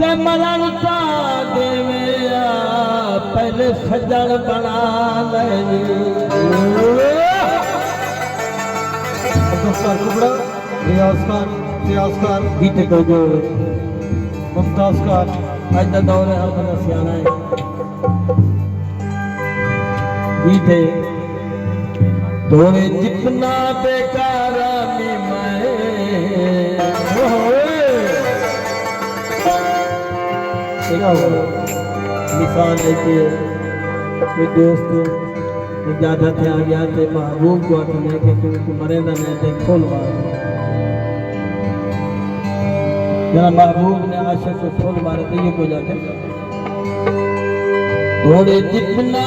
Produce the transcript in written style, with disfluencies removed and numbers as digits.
ते मरता देवे पहले सजन बना ले कुबड़ा रियाजकार गीत को जो मुमताजकार आज का दौर है अपना सियाना है गीत है तोरे जितना बेकार मिसाल है कि कोई दोस्त ज़्यादा थे आ गया थे महबूब को अपने कि तुमको मरेंदा नहीं थे खोल मार जरा महबूब ने आशिक को खोल मारे तो ये को जाके थोड़े जितना